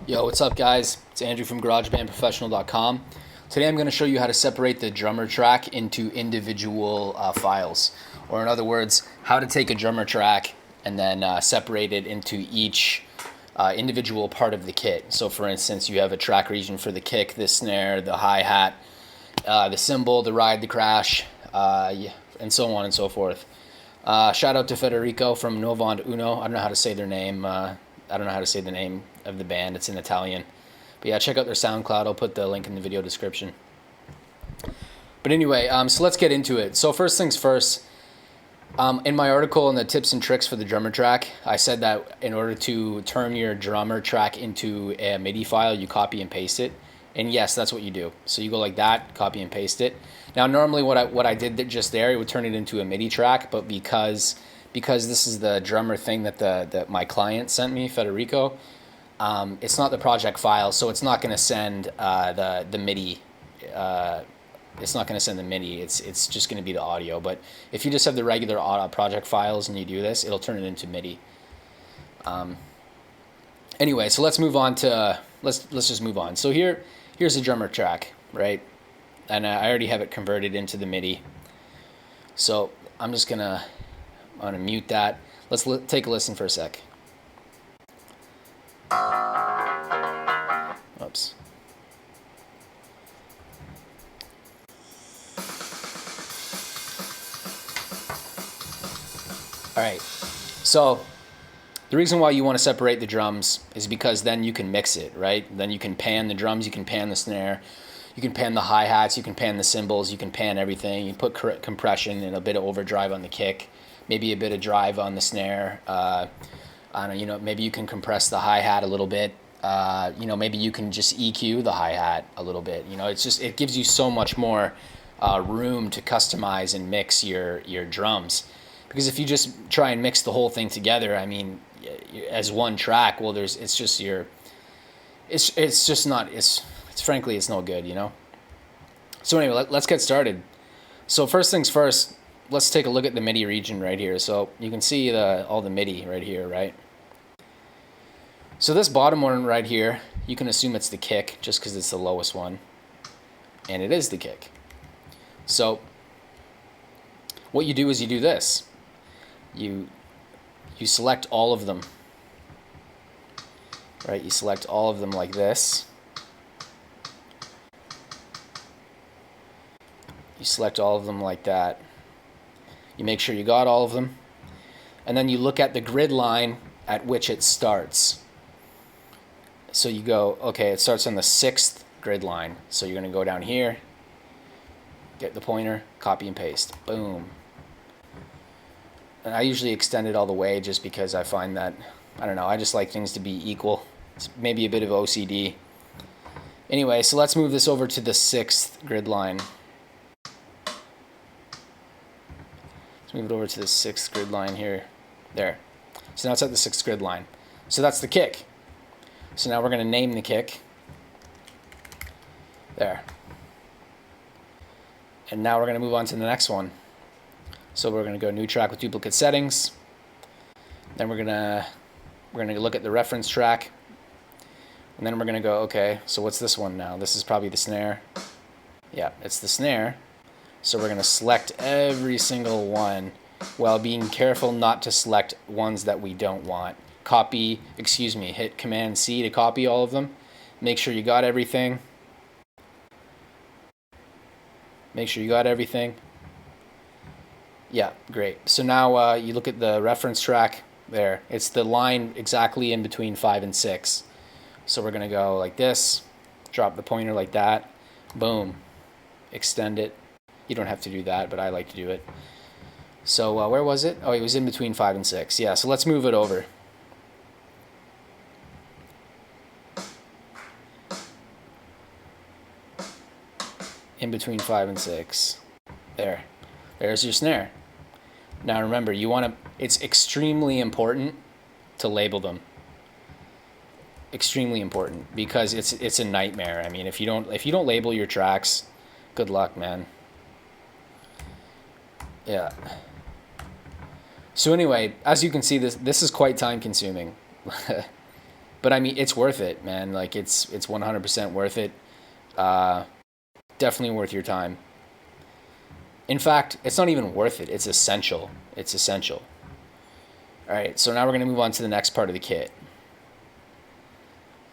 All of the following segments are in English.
Yo, what's up guys? It's Andrew from GaragebandProfessional.com. Today I'm going to show you how to separate the drummer track into individual files. Or in other words, how to take a drummer track and then separate it into each individual part of the kit. So for instance, you have a track region for the kick, the snare, the hi-hat, the cymbal, the ride, the crash, and so on and so forth. Shout out to Federico from NovantUno. I don't know how to say their name. I don't know how to say the name of the band. It's in Italian. But yeah, check out their SoundCloud. I'll put the link in the video description. But anyway, so let's get into it. So first things first, in my article in the tips and tricks for the drummer track, I said that in order to turn your drummer track into a MIDI file, you copy and paste it. And yes, that's what you do. So you go like that, copy and paste it. Now normally what I did just there, it would turn it into a MIDI track, but because this is the drummer thing that my client sent me, Federico, it's not the project file, so it's not going to send the MIDI. It's not going to send the MIDI. It's just going to be the audio. But if you just have the regular project files and you do this, it'll turn it into MIDI. Anyway, so let's move on to let's just move on. So here's the drummer track, right? And I already have it converted into the MIDI. So I'm gonna mute that. Let's take a listen for a sec. Oops. All right. So the reason why you want to separate the drums is because then you can mix it, right? Then you can pan the drums, you can pan the snare, you can pan the hi-hats, you can pan the cymbals, you can pan everything. You put compression and a bit of overdrive on the kick, maybe a bit of drive on the snare. I don't know, maybe you can compress the hi-hat a little bit. Maybe you can just EQ the hi-hat a little bit. It gives you so much more room to customize and mix your drums. Because if you just try and mix the whole thing together, I mean, as one track, well, frankly, it's no good, So anyway, let's get started. So first things first, let's take a look at the MIDI region right here. So you can see all the MIDI right here, right? So this bottom one right here, you can assume it's the kick just because it's the lowest one. And it is the kick. So what you do is you do this. You select all of them, right? You select all of them like this. You select all of them like that. You make sure you got all of them. And then you look at the grid line at which it starts. So you go, okay, it starts on the 6th grid line. So you're going to go down here, get the pointer, copy and paste. Boom. And I usually extend it all the way just because I find that, I don't know, I just like things to be equal. It's maybe a bit of OCD. Anyway, so let's move this over to the 6th grid line. Let's move it over to the 6th grid line here. There. So now it's at the 6th grid line. So that's the kick. So now we're going to name the kick. There. And now we're going to move on to the next one. So we're going to go new track with duplicate settings. Then we're going to look at the reference track. And then we're going to go, okay, so what's this one now? This is probably the snare. Yeah, it's the snare. So we're going to select every single one while being careful not to select ones that we don't want. Hit Command C to copy all of them. Make sure you got everything. Make sure you got everything. Yeah, great. So now you look at the reference track there. It's the line exactly in between 5 and 6. So we're going to go like this, drop the pointer like that, boom, extend it. You don't have to do that, but I like to do it. So where was it? Oh, it was in between 5 and 6. Yeah, so let's move it over. In between 5 and 6. There. There's your snare. Now remember, it's extremely important to label them. Extremely important because it's a nightmare. I mean, if you don't label your tracks, good luck, man. Yeah. So anyway, as you can see, this is quite time consuming. But I mean, it's worth it, man. Like it's 100% worth it. Definitely worth your time. In fact, it's not even worth it. It's essential. It's essential. All right, so now we're going to move on to the next part of the kit.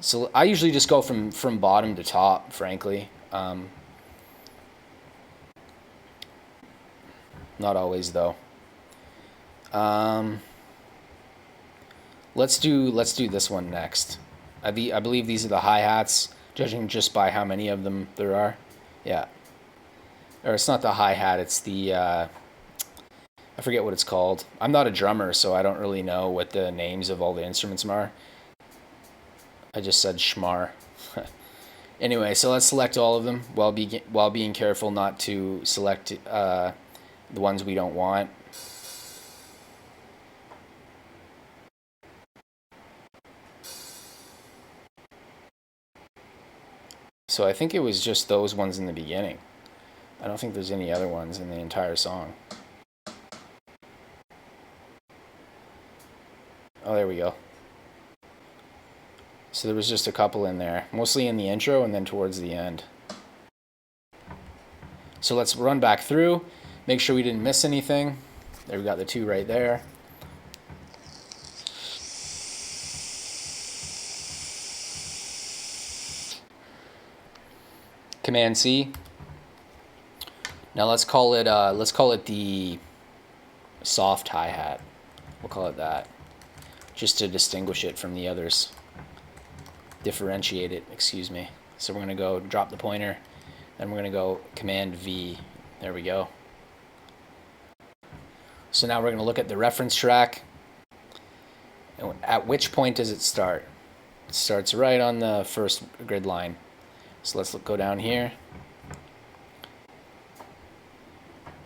So I usually just go from bottom to top, frankly. Not always, though. Let's do this one next. I believe these are the hi-hats, judging just by how many of them there are. Yeah. Or it's not the hi-hat, it's the, I forget what it's called. I'm not a drummer, so I don't really know what the names of all the instruments are. I just said schmar. Anyway, so let's select all of them while being careful not to select the ones we don't want. So I think it was just those ones in the beginning. I don't think there's any other ones in the entire song. Oh, there we go. So there was just a couple in there, mostly in the intro and then towards the end. So let's run back through, make sure we didn't miss anything. There, we got the two right there. Command C. Now let's call it the soft hi-hat. We'll call it that, just to distinguish it from the others. Differentiate it, excuse me. So we're going to go drop the pointer, then we're going to go Command V. There we go. So now we're going to look at the reference track. And at which point does it start? It starts right on the first grid line. So let's go down here.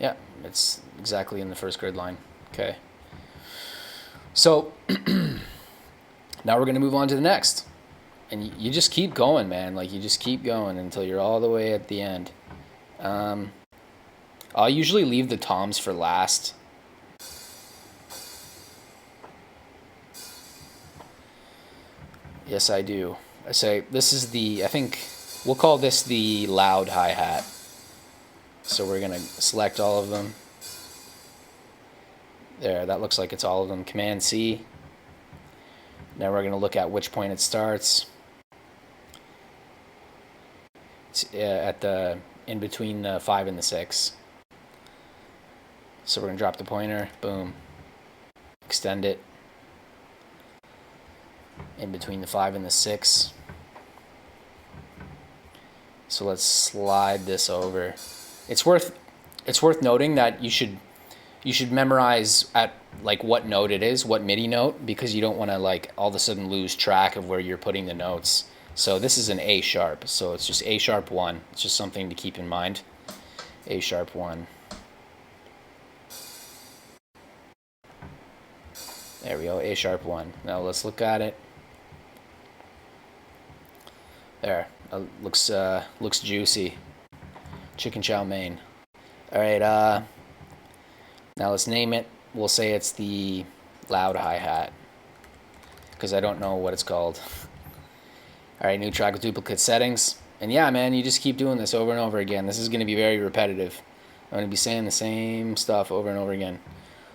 Yeah, it's exactly in the first grid line. Okay. So now we're going to move on to the next. And you just keep going, man. Like, you just keep going until you're all the way at the end. I'll usually leave the toms for last. Yes, I do. I say this is the, I think we'll call this the loud hi-hat. So we're going to select all of them. There, that looks like it's all of them. Command C. Now we're going to look at which point it starts. It's at the in between the 5 and the 6. So we're going to drop the pointer, boom, extend it in between the 5 and the 6. So let's slide this over. It's worth noting that you should memorize at like what note it is, what MIDI note, because you don't want to like all of a sudden lose track of where you're putting the notes. So this is an A sharp, so it's just A sharp 1. It's just something to keep in mind. A sharp 1. There we go, A sharp 1. Now let's look at it. There, looks juicy. Chicken chow mein. All right, now let's name it. We'll say it's the loud hi-hat, because I don't know what it's called. All right, new track with duplicate settings. And yeah, man, you just keep doing this over and over again. This is going to be very repetitive. I'm going to be saying the same stuff over and over again.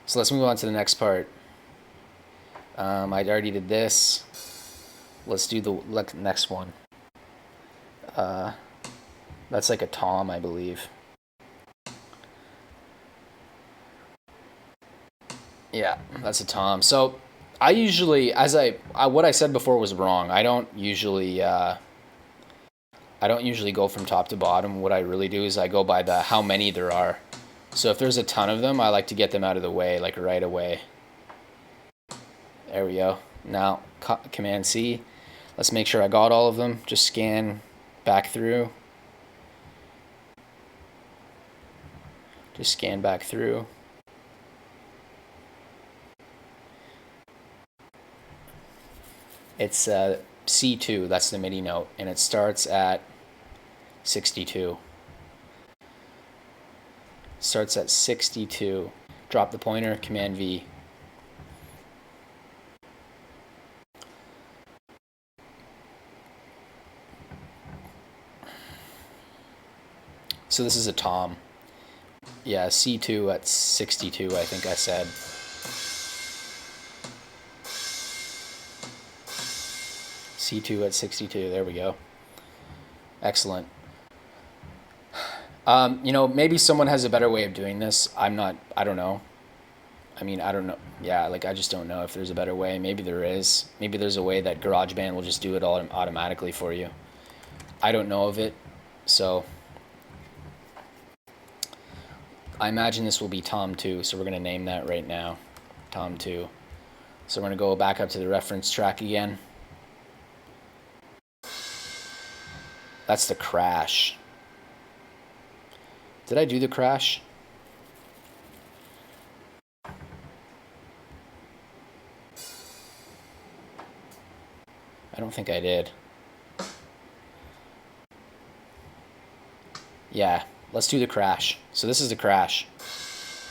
So let's move on to the next part. I already did this. Let's do the next one. That's like a tom, I believe. Yeah, that's a tom. So I usually, what I said before was wrong. I don't usually go from top to bottom. What I really do is I go by the how many there are. So if there's a ton of them, I like to get them out of the way, like right away. There we go. Now, Command C. Let's make sure I got all of them. Just scan back through. Just scan back through. It's C2, that's the MIDI note, and it starts at 62. Starts at 62. Drop the pointer, Command V. So this is a tom. Yeah, C2 at 62, I think I said. C2 at 62, there we go. Excellent. You know, maybe someone has a better way of doing this. I don't know. I mean, I don't know. Yeah, like I just don't know if there's a better way. Maybe there is. Maybe there's a way that GarageBand will just do it all automatically for you. I don't know of it. So I imagine this will be Tom 2. So we're going to name that right now. Tom 2. So we're going to go back up to the reference track again. That's the crash. Did I do the crash? I don't think I did. Yeah, let's do the crash. So this is the crash.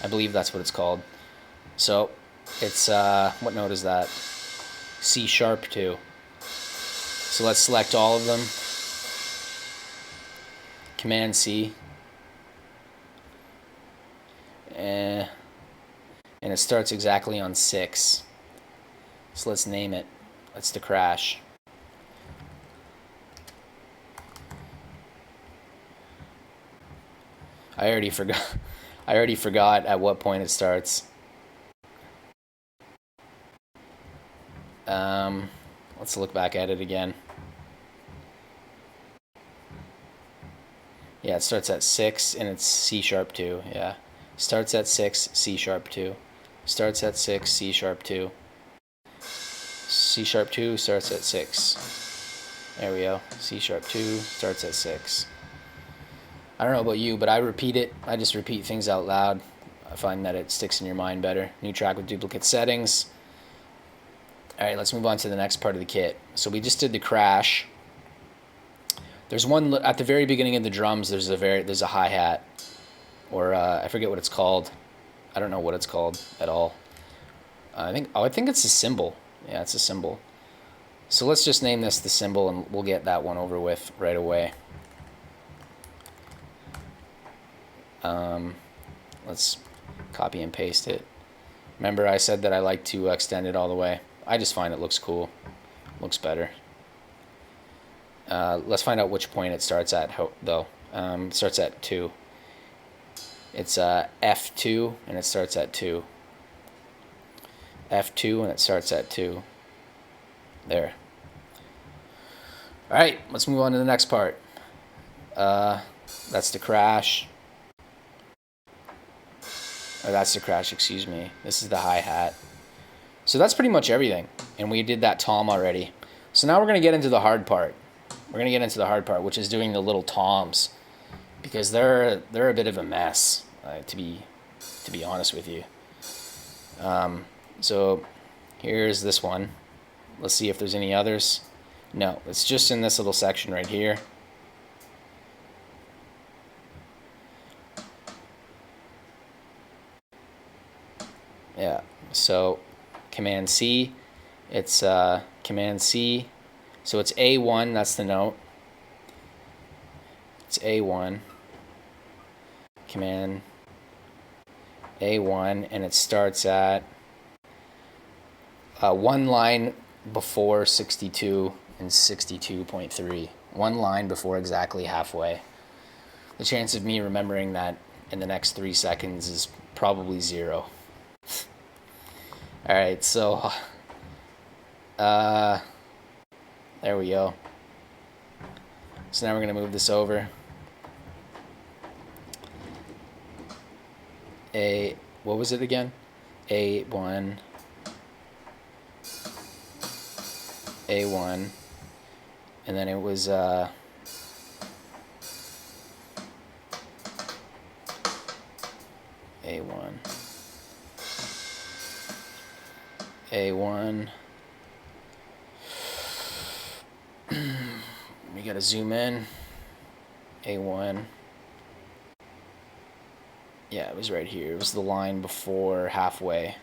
I believe that's what it's called. So it's, what note is that? C sharp 2. So let's select all of them. Command C. And it starts exactly on 6. So let's name it. That's the crash. I already forgot at what point it starts. Let's look back at it again. Yeah, it starts at 6 and it's C sharp 2. Yeah. Starts at 6, C sharp 2. Starts at 6, C sharp 2. C sharp 2 starts at 6. There we go. C sharp 2 starts at 6. I don't know about you, but I repeat it. I just repeat things out loud. I find that it sticks in your mind better. New track with duplicate settings. All right, let's move on to the next part of the kit. So we just did the crash. There's one at the very beginning of the drums. There's a hi-hat, or I forget what it's called. I don't know what it's called at all. I think it's a cymbal. Yeah, it's a cymbal. So let's just name this the cymbal, and we'll get that one over with right away. Let's copy and paste it. Remember, I said that I like to extend it all the way. I just find it looks cool. Looks better. Let's find out which point it starts at, though. It starts at 2. It's F2, and it starts at 2. F2, and it starts at 2. There. All right, let's move on to the next part. That's the crash. Or that's the crash, excuse me. This is the hi-hat. So that's pretty much everything. And we did that tom already. So now we're going to get into the hard part. We're going to get into the hard part, which is doing the little toms. Because they're a bit of a mess, to be honest with you. So here's this one. Let's see if there's any others. No, it's just in this little section right here. Yeah, so Command C, it's Command C, so it's A1, that's the note. It's A1, Command A1, and it starts at one line before 62 and 62.3. One line before exactly halfway. The chance of me remembering that in the next 3 seconds is probably 0. Alright, so there we go. So now we're going to move this over. What was it again? A1, and then it was A1. We gotta zoom in. A1. Yeah, it was right here. It was the line before halfway.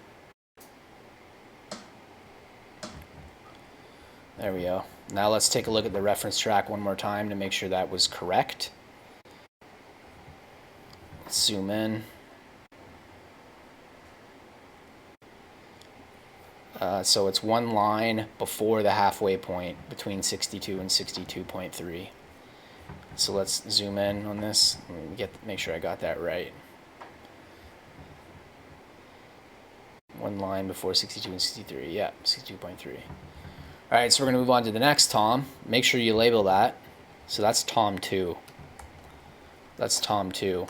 There we go. Now let's take a look at the reference track one more time to make sure that was correct. Let's zoom in. So it's one line before the halfway point between 62 and 62.3. So let's zoom in on this. Let me make sure I got that right. One line before 62 and 63. Yeah, 62.3. All right, so we're going to move on to the next tom. Make sure you label that. So that's tom 2. That's tom 2.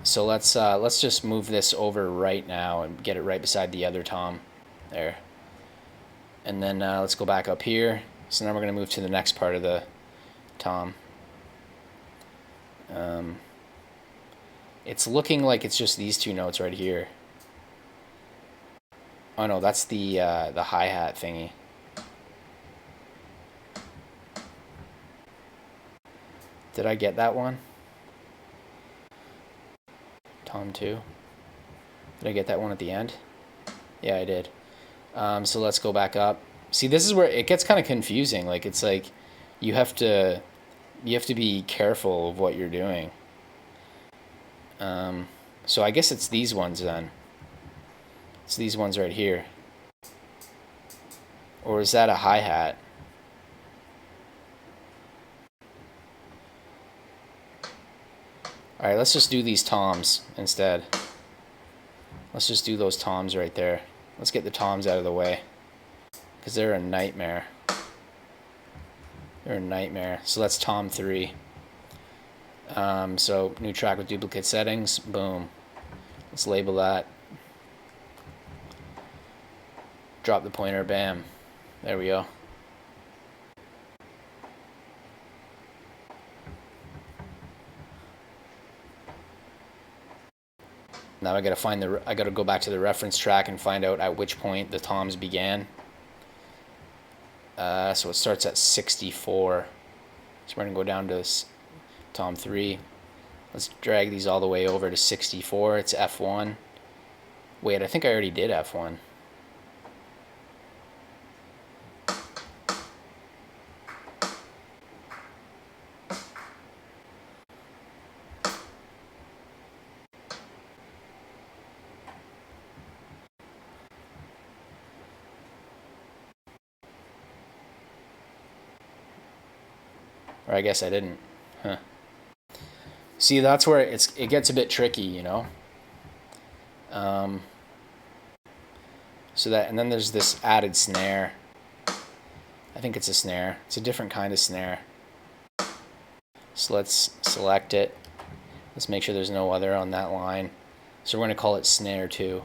So let's just move this over right now and get it right beside the other tom. There. And then let's go back up here. So now we're going to move to the next part of the tom. It's looking like it's just these two notes right here. Oh no, that's the hi-hat thingy. Did I get that one? Tom 2. Did I get that one at the end? Yeah, I did. So let's go back up. See, this is where it gets kind of confusing. Like, it's like you have to be careful of what you're doing. So I guess it's these ones then. It's these ones right here. Or is that a hi-hat? Alright, let's just do these toms instead. Let's just do those toms right there. Let's get the toms out of the way, because they're a nightmare. They're a nightmare. So that's tom 3. So new track with duplicate settings. Boom. Let's label that. Drop the pointer. Bam. There we go. Now I gotta go back to the reference track and find out at which point the toms began. So it starts at 64. So we're gonna go down to tom 3. Let's drag these all the way over to 64. It's F1. Wait, I think I already did F1. Or I guess I didn't. Huh. See, that's where it gets a bit tricky, you know. So that, and then there's this added snare. I think it's a snare. It's a different kind of snare. So let's select it. Let's make sure there's no other on that line. So we're going to call it Snare 2.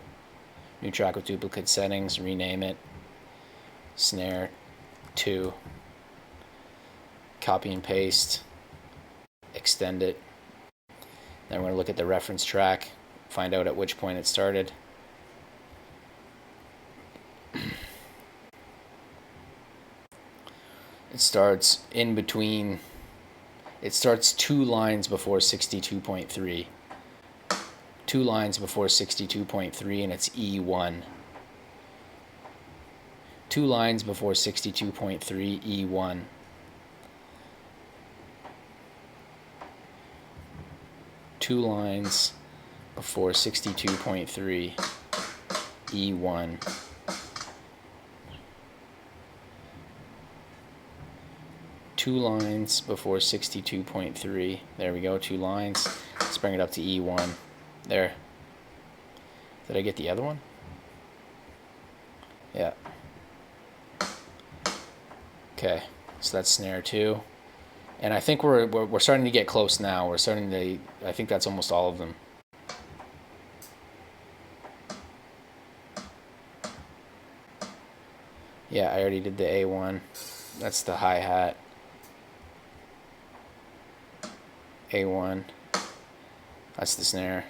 New track with duplicate settings. Rename it Snare 2. Copy and paste, extend it. Then we're going to look at the reference track, find out at which point it started. It starts in between, it starts 2 lines before 62.3. 2 lines before 62.3, and it's E1. 2 lines before 62.3, E1. 2 lines before 62.3, E1. 2 lines before 62.3. There we go, 2 lines. Let's bring it up to E1. There. Did I get the other one? Yeah. Okay, so that's snare 2. And I think we're starting to get close now. We're starting to, I think that's almost all of them. Yeah, I already did the A1. That's the hi-hat. A1. That's the snare.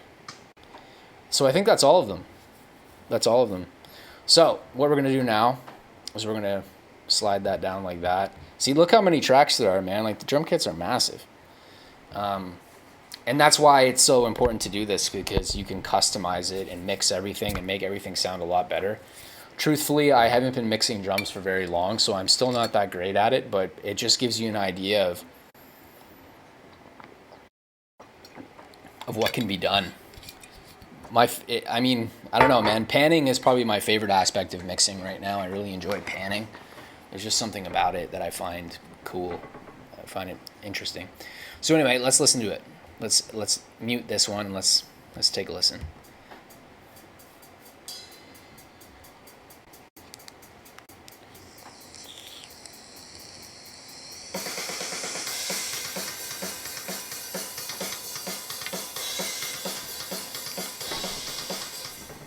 So I think that's all of them. That's all of them. So what we're going to do now is we're going to slide that down like that. See, look how many tracks there are, man. Like, the drum kits are massive. And that's why it's so important to do this, because you can customize it and mix everything and make everything sound a lot better. Truthfully, I haven't been mixing drums for very long, so I'm still not that great at it, but it just gives you an idea of of what can be done. I mean, I don't know, man. Panning is probably my favorite aspect of mixing right now. I really enjoy panning. There's just something about it that I find cool. I find it interesting. So anyway, let's listen to it. Let's mute this one. Let's take a listen.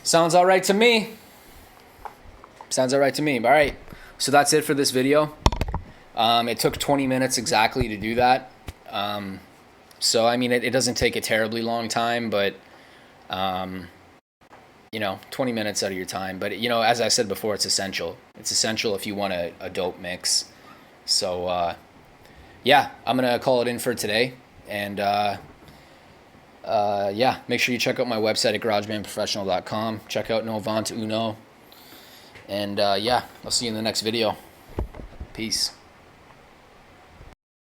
Sounds all right to me. Sounds all right to me. All right. So that's it for this video. It took 20 minutes exactly to do that. So, I mean, it doesn't take a terribly long time, but, you know, 20 minutes out of your time. But, you know, as I said before, it's essential. It's essential if you want a dope mix. So, yeah, I'm going to call it in for today. And, yeah, make sure you check out my website at garagebandprofessional.com. Check out NovantUno. And, yeah, I'll see you in the next video. Peace.